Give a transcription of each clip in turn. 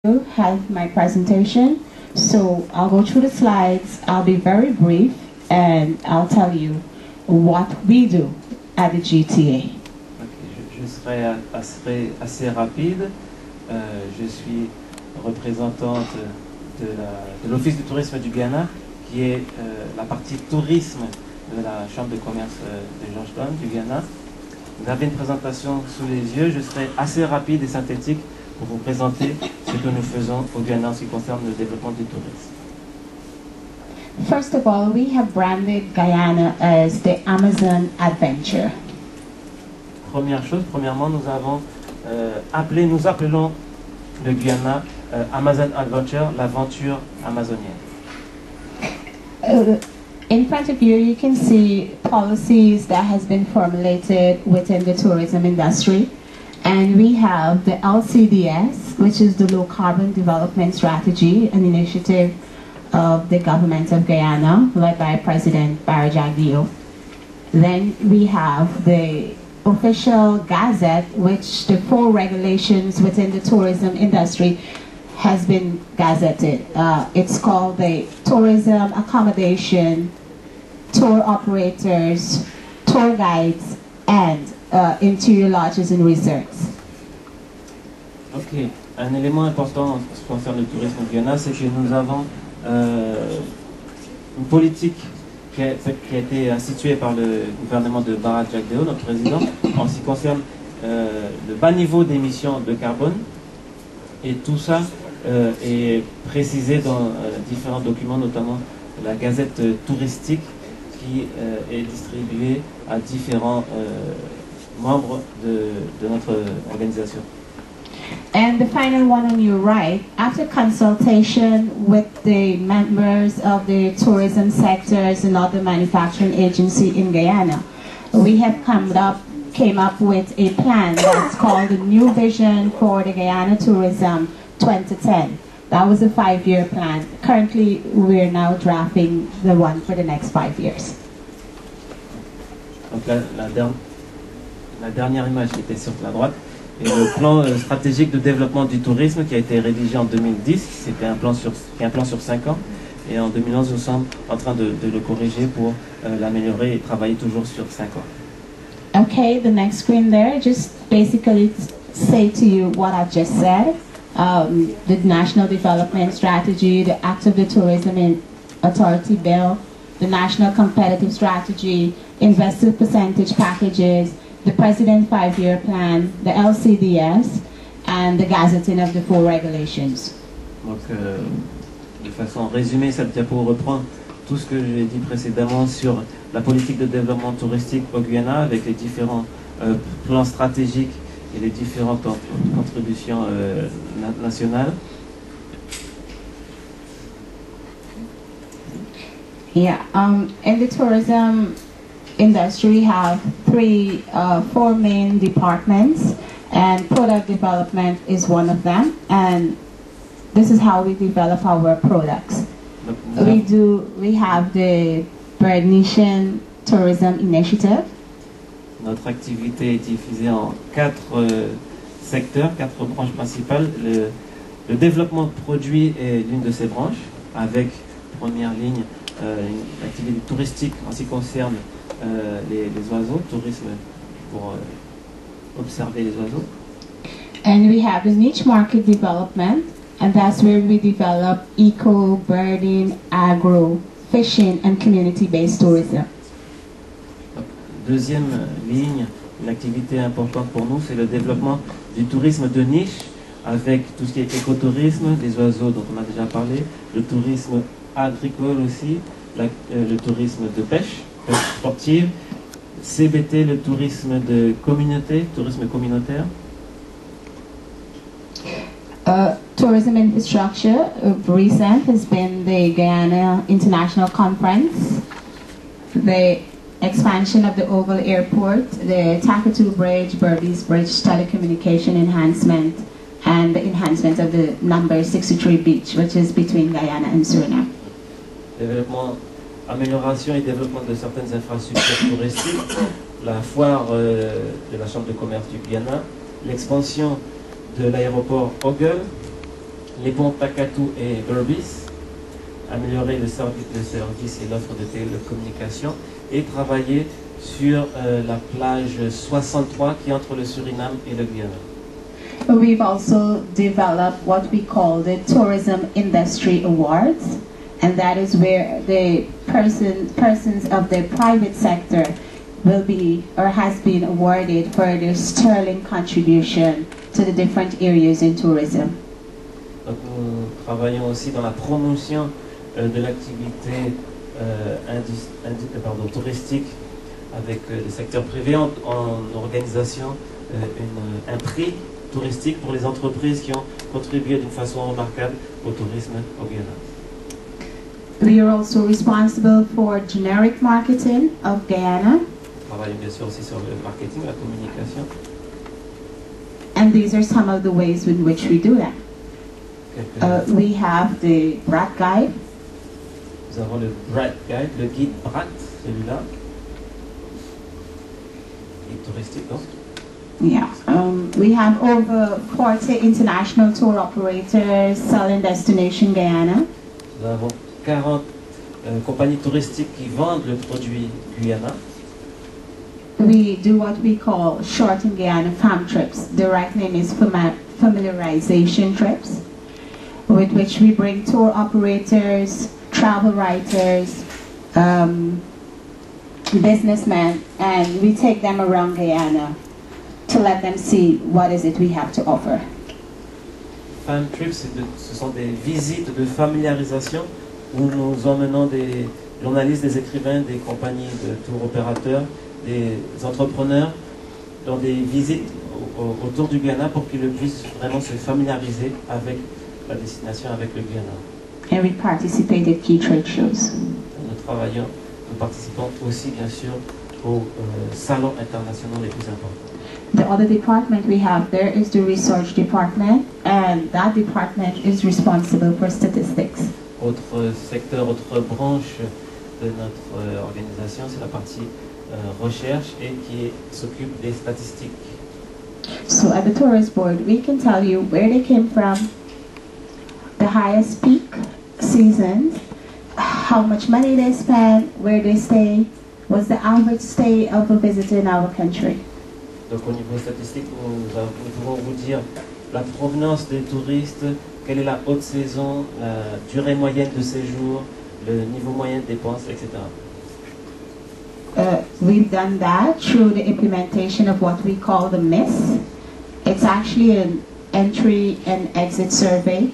have my presentation, so I'll go through the slides. I'll be very brief and I'll tell you what we do at the GTA. Je serai assez rapide. Je suis représentante de l'Office du tourisme du Guyana, qui est la partie tourisme de la Chambre de commerce de Georgetown du Guyana. Vous avez une présentation sous les yeux. Je serai assez rapide et synthétique pour vous présenter ce que nous faisons au Guyana en ce qui concerne le développement du tourisme. First of all, we have branded Guyana as the Amazon Adventure. Premièrement, nous appelons le Guyana Amazon Adventure, l'aventure amazonienne. In front of you, you can see policies that has been formulated within the tourism industry. And we have the LCDS, which is the Low Carbon Development Strategy, an initiative of the government of Guyana, led by President Barry Jagdeo. Then we have the official gazette, which the 4 regulations within the tourism industry has been gazetted. It's called the Tourism Accommodation, Tour Operators, Tour Guides, and Interior Lodges and Resorts. Ok, un élément important en ce qui concerne le tourisme au Guyana, c'est que nous avons une politique qui a été instituée par le gouvernement de Barry Jagdeo, notre président, en ce qui concerne le bas niveau d'émissions de carbone. Et tout ça est précisé dans différents documents, notamment la gazette touristique qui est distribuée à différents membres de notre organisation. And the final one on your right, after consultation with the members of the tourism sectors and other manufacturing agency in Guyana, we have came up with a plan that's called the New Vision for the Guyana Tourism 2010. That was a 5-year plan. Currently, we're now drafting the one for the next 5 years. Donc la dernière image qui était sur la droite est le plan stratégique de développement du tourisme qui a été rédigé en 2010. C'était un plan sur 5 ans. Et en 2011, nous sommes en train de le corriger pour l'améliorer et travailler toujours sur 5 ans. Okay, the next screen there, just basically say to you what I've just said. The National Development Strategy, the Act of the Tourism Authority Bill, the National Competitive Strategy, Investor Percentage Packages, the President's 5-year Plan, the LCDS, and the gazetting of the 4 regulations. Donc, de façon résumée, cette diapo reprend tout ce que j'ai dit précédemment sur la politique de développement touristique au Guyana avec les différents plans stratégiques et les différentes contributions nationales. Yeah, in the tourism industry, we have 4 main departments, and product development is one of them. And this is how we develop our products. We have the Bird Nation Tourism Initiative. Notre activité est divisée en 4 secteurs, 4 branches principales. Le développement de produits est l'une de ces branches, avec première ligne une activité touristique en ce qui concerne les oiseaux, tourisme pour observer les oiseaux. And we have the niche market development, and that's where we develop eco, birding, agro, fishing, and community-based tourism. Deuxième ligne, une activité importante pour nous, c'est le développement du tourisme de niche, avec tout ce qui est écotourisme, les oiseaux dont on a déjà parlé, le tourisme agricole aussi, le tourisme de pêche sportive, CBT, le tourisme de communauté, tourisme communautaire. Tourism infrastructure recent has been the Guyana International Conference, the expansion of the Oval Airport, the Takatu Bridge, Berbice Bridge telecommunication enhancement, and the enhancement of the number 63 beach, which is between Guyana and Suriname. Amélioration et développement de certaines infrastructures touristiques, la foire de la Chambre de commerce du Guyana, l'expansion de l'aéroport Ogle, les ponts Takatu et Burbis, améliorer le service et l'offre de télécommunications et travailler sur la plage 63 qui est entre le Suriname et le Guyana. We've also developed what we call the Tourism Industry Awards, and that is where the persons of the private sector will be or has been awarded for their sterling contribution to the different areas in tourism. Donc nous travaillons aussi dans la promotion de l'activité touristique avec le secteur privé en organisation un prix touristique pour les entreprises qui ont contribué d'une façon remarquable au tourisme au Guyana. We are also responsible for generic marketing of Guyana. On travaille bien sûr aussi sur le marketing, la communication. And these are some of the ways in which we do that. We have the BRAT Guide. Nous avons le BRAT Guide, le guide BRAT, celui-là. Guide touristique, donc. Yeah, we have over 40 international tour operators selling destination Guyana. Nous avons 40 compagnies touristiques qui vendent le produit Guyana. We do what we call short in Guyana fam trips. The right name is familiarization trips, with which we bring tour operators, travel writers, businessmen, and we take them around Guyana to let them see what is it we have to offer. Fam trips, ce sont des visites de familiarisation où nous emmenons des journalistes, des écrivains, des compagnies de tour opérateurs, des entrepreneurs dans des visites autour du Guyana pour qu'ils puissent vraiment se familiariser avec la destination, avec le Guyana. And we participate at key trade shows. Nous participons aussi bien sûr aux salons internationaux les plus importants. The other department we have there is the research department, and that department is responsible for statistics. Autre secteur, autre branche de notre organisation, c'est la partie recherche et qui s'occupe des statistiques. So at the tourist board, we can tell you where they came from, the highest peak seasons, how much money they spent, where they stay, what's the average stay of a visitor in our country. Donc au niveau statistique, nous pouvons vous dire la provenance des touristes, quelle est la haute saison, la durée moyenne de séjour, le niveau moyen de dépenses, etc. We've done that through the implementation of what we call the MIS. It's actually an entry and exit survey.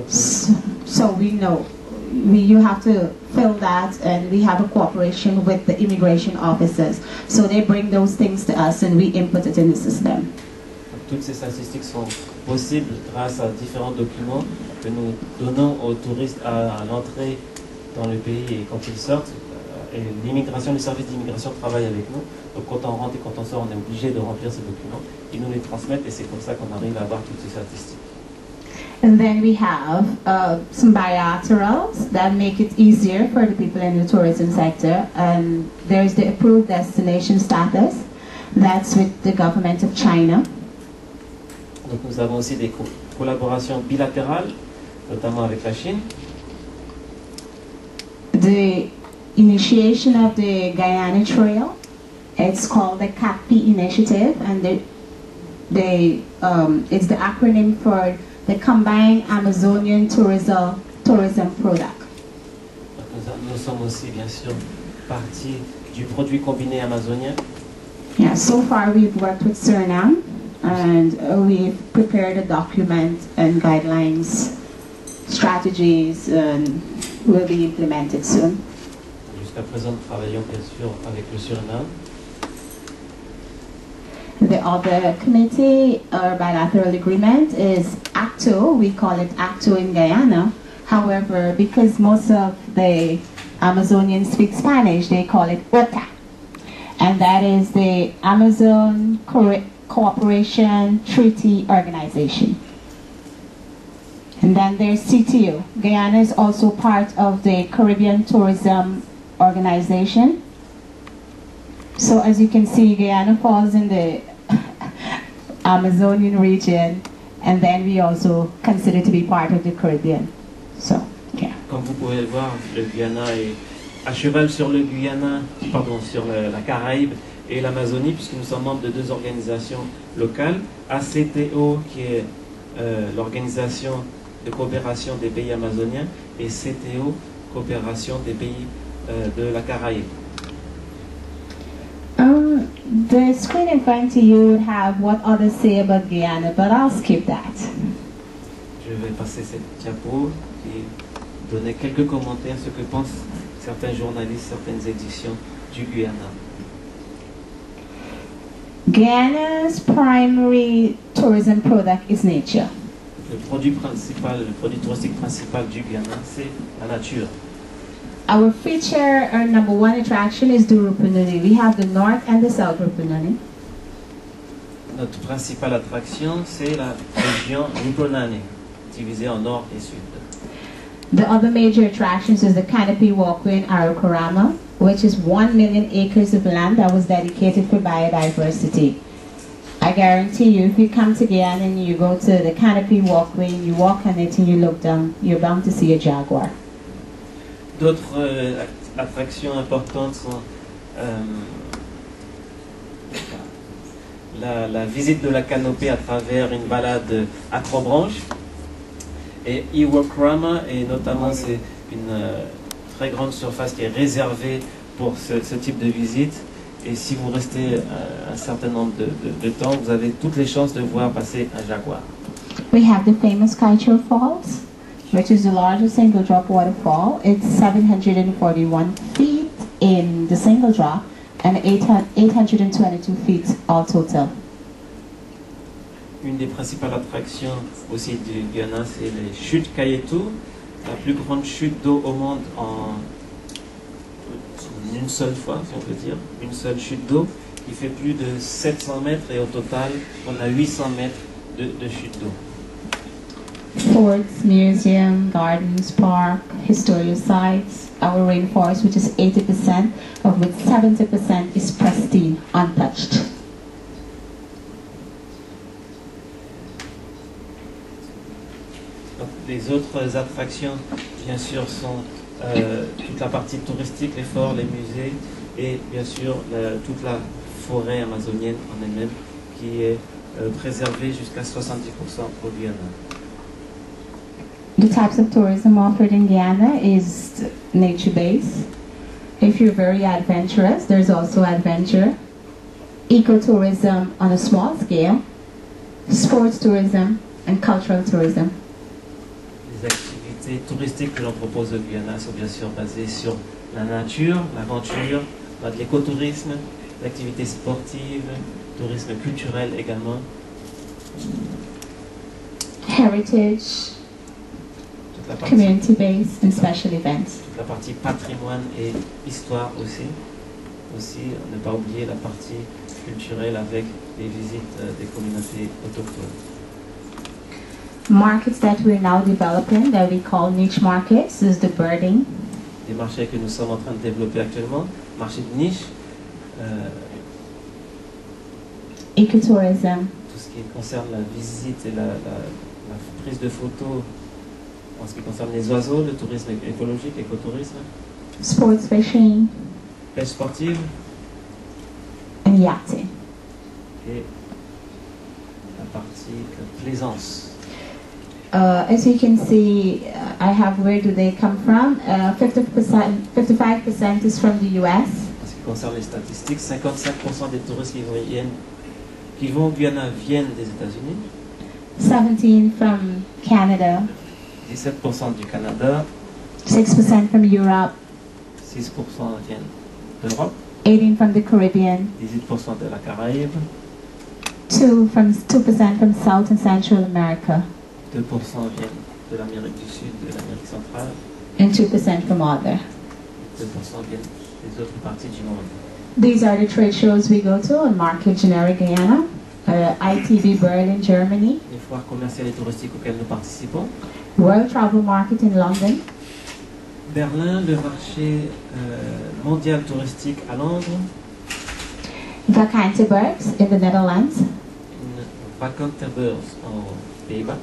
So we know you have to fill that, and we have a cooperation with the immigration officers. So they bring those things to us and we input it in the system. Toutes ces statistiques sont possibles grâce à différents documents que nous donnons aux touristes à l'entrée dans le pays et quand ils sortent. Et l'immigration, le service d'immigration travaille avec nous. Donc quand on rentre et quand on sort, on est obligé de remplir ces documents. Ils nous les transmettent et c'est comme ça qu'on arrive à avoir toutes ces statistiques. And then we have some bilaterals that make it easier for the people in the tourism sector. And there's the approved destination status. That's with the government of China. Donc nous avons aussi des collaborations bilatérales, notamment avec la Chine. The initiation of the Guyana Trail, it's called the CACP initiative, and it's the acronym for the Combined Amazonian Tourism Product. Nous sommes aussi bien sûr partie du produit combiné amazonien. Yeah, so far we've worked with Suriname, and we've prepared a document and guidelines, strategies, and will be implemented soon. Jusqu'à présent, nous travaillons bien sûr avec le Suriname. The other committee or bilateral agreement is ACTO. We call it ACTO in Guyana. However, because most of the Amazonians speak Spanish, they call it OTA. And that is the Amazon Cooperation Treaty Organization. And then there's CTO. Guyana is also part of the Caribbean Tourism Organization. So as you can see, Guyana falls in the Amazonian region, and then we also consider to be part of the Caribbean. So, yeah. Comme vous pouvez le voir, le Guyana est à cheval sur le Guyana, pardon, sur la Caraïbe et l'Amazonie, puisque nous sommes membres de deux organisations locales, ACTO, qui est l'organisation de coopération des pays amazoniens, et CTO, coopération des pays de la Caraïbe. The screen in front of you would have what others say about Guyana, but I'll skip that. Je vais passer cette diapo et donner quelques commentaires sur ce que pensent certains journalistes, certaines éditions du Guyana. Guyana's primary tourism product is nature. Le produit touristique principal du Guyana, c'est la nature. Our feature, our number one attraction is the Rupununi. We have the north and the south Rupununi. Notre principale attraction, c'est la région Rupunani, divisée en nord et sud. The other major attractions is the Canopy Walkway in Arakarama, which is 1 million acres of land that was dedicated for biodiversity. I guarantee you, if you come to Guyana and you go to the Canopy Walkway and you walk on it and you look down, you're bound to see a jaguar. D'autres attractions importantes sont la visite de la canopée à travers une balade acrobranche. Et Iwakrama, et notamment c'est une très grande surface qui est réservée pour ce type de visite. Et si vous restez un certain nombre de temps, vous avez toutes les chances de voir passer un jaguar. We have the famous Kaicho Falls, which is the largest single drop waterfall. It's 741 feet in the single drop and 822 feet all total. Une des principales attractions aussi du Guyana, c'est les chutes Kayetu, la plus grande chute d'eau au monde en une seule fois, si on peut dire, une seule chute d'eau qui fait plus de 700 mètres et au total, on a 800 mètres de chute d'eau. Forts, museum, gardens, park, historical sites, our rainforest, which is 80%, of which 70% is pristine, untouched. Les autres attractions, bien sûr, sont toute la partie touristique, les forts, les musées, et bien sûr toute la forêt amazonienne en elle-même, qui est préservée jusqu'à 70% au Guyana. The types of tourism offered in Guyana is nature-based. If you're very adventurous, there's also adventure. Ecotourism on a small scale, sports tourism, and cultural tourism. Les activités touristiques que l'on propose au Guyana sont bien sûr basées sur la nature, l'aventure, de l'écotourisme, l'activité sportive, tourisme culturel également. Heritage, community-based, and special events. Toute la partie patrimoine et histoire aussi. Aussi, ne pas oublier la partie culturelle avec les visites des communautés autochtones. Markets that we're now developing, that we call niche markets, is the birding. Des marchés que nous sommes en train de développer actuellement, marché de niche, ecotourism, tout ce qui concerne la visite et la prise de photos en ce qui concerne les oiseaux, le tourisme écologique, l'écotourisme, sports fishing, pêche sportive and yachting. et la partie plaisance. As you can see, I have where do they come from. 55% is from the US. En ce qui concerne les statistiques, 55% des touristes qui vont au Guyana viennent des États-Unis. 17% from Canada. 17% du Canada. 6% from Europe. 6% viennent d'Europe. 18% from the Caribbean. 18% de la Caraïbe. 2% from South and Central America. 2% viennent de l'Amérique du Sud, de l'Amérique centrale. And 2% from other. 2% viennent des autres parties du monde. These are the trade shows we go to on Market Generic Guyana, ITB Berlin, Germany. Les foires commerciales et touristiques auxquelles nous participons. World Travel Market in London. Berlin, le marché mondial touristique à Londres. Vakantenburgs in the Netherlands. Vakantenburgs Pays-Bas.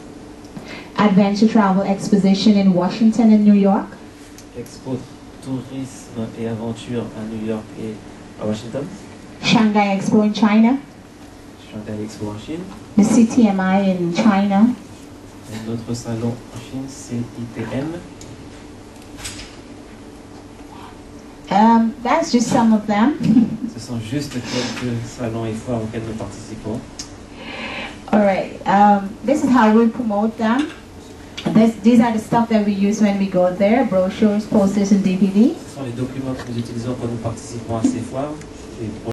Adventure Travel Exposition in Washington and New York. Expo Tourisme et Aventure à New York et à Washington. Shanghai Expo in China. Shanghai Expo en Chine. The CTMI in China. Et notre salon en Chine, CITM. That's just some of them. Ce sont juste quelques salons et foires auxquels nous participons. All right. This is how we promote them. These are the stuff that we use when we go there: brochures, posters, and DVD. Ce sont les documents que nous utilisons quand nous participons à ces foires.